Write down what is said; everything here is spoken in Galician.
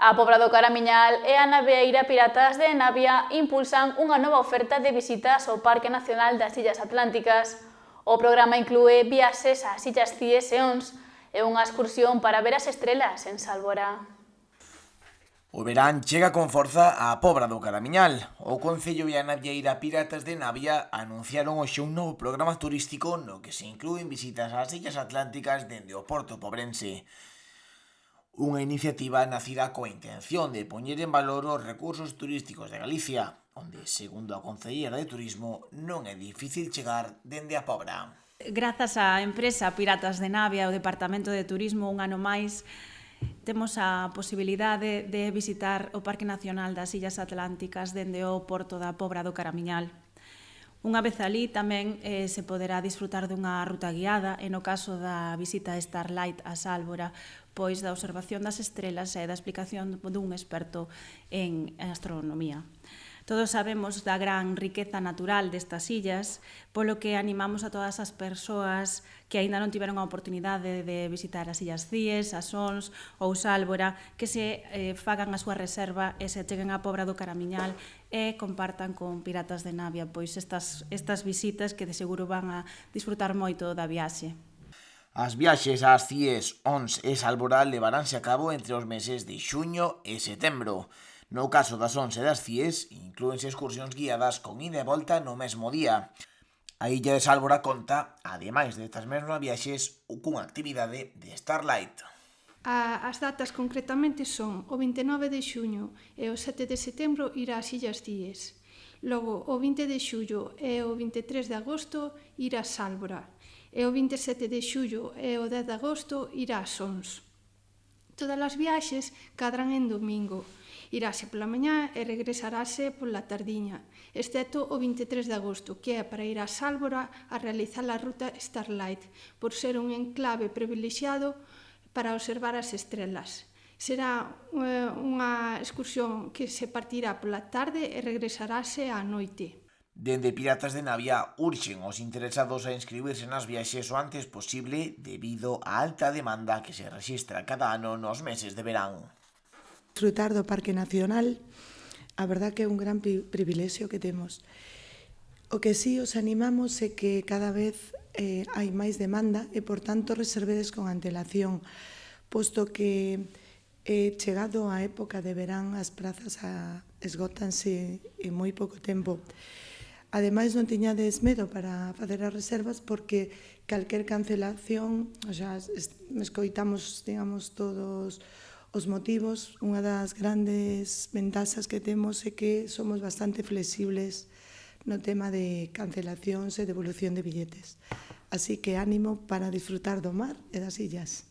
A Pobra do Caramiñal e a naveira Piratas de Navia impulsan unha nova oferta de visitas ao Parque Nacional das Illas Atlánticas. O programa inclúe viaxes ás Illas Cíes e Ons e unha excursión para ver as estrelas en Sálvora. O verán chega con forza á Pobra do Caramiñal. O Concello e a navieira Piratas de Navia anunciaron hoxe un novo programa turístico no que se inclúen visitas ás Illas Atlánticas dende o Porto Pobrense. Unha iniciativa nacida coa intención de poñer en valor os recursos turísticos de Galicia, onde, segundo a Concelleira de Turismo, non é difícil chegar dende a Pobra. Grazas á empresa Piratas de Navia e ao Departamento de Turismo, un ano máis, temos a posibilidade de visitar o Parque Nacional das Illas Atlánticas dende o porto da Pobra do Caramiñal. Unha vez alí tamén se poderá disfrutar dunha ruta guiada e no caso da visita a Starlight a Sálvora, pois da observación das estrelas e da explicación dun experto en astronomía. Todos sabemos da gran riqueza natural destas illas, polo que animamos a todas as persoas que aínda non tiveron a oportunidade de visitar as Illas Cíes, as Ons ou Sálvora, que se fagan a súa reserva e se cheguen á Pobra do Caramiñal e compartan con Piratas de Navia pois estas visitas que de seguro van a disfrutar moito da viaxe. As viaxes ás Cíes, Ons e Sálvora levaránse a cabo entre os meses de xuño e setembro. No caso das Ons e das Cíes, inclúense excursións guiadas con ida e volta no mesmo día. A illa de Sálvora conta, ademais destas mesmas viaxes, cunha actividade de Starlight. As datas concretamente son o 29 de xuño e o 7 de setembro ir ás Illas Cíes. Logo, o 20 de xullo e o 23 de agosto ir a Sálvora. E o 27 de xullo e o 10 de agosto ir ás Ons. Todas as viaxes cadran en domingo. Irase pola mañá e regresarase pola tardiña, excepto o 23 de agosto, que é para ir a Sálvora a realizar a ruta Starlight, por ser un enclave privilexiado para observar as estrelas. Será unha excursión que se partirá pola tarde e regresarase á noite. Dende Piratas de Navia urxen os interesados a inscribirse nas viaxes o antes posible debido á alta demanda que se rexistra cada ano nos meses de verán. Disfrutar do Parque Nacional, a verdad que é un gran privilexio que temos. O que sí os animamos é que cada vez hai máis demanda e, por tanto, reservedes con antelación, posto que chegado a época de verán as prazas esgótanse en moi pouco tempo. Ademais, non tiñades medo para facer as reservas porque calquer cancelación, escoitamos, digamos, todos os motivos. Unha das grandes ventaxas que temos é que somos bastante flexibles no tema de cancelacións e devolución de billetes. Así que ánimo para disfrutar do mar e das illas.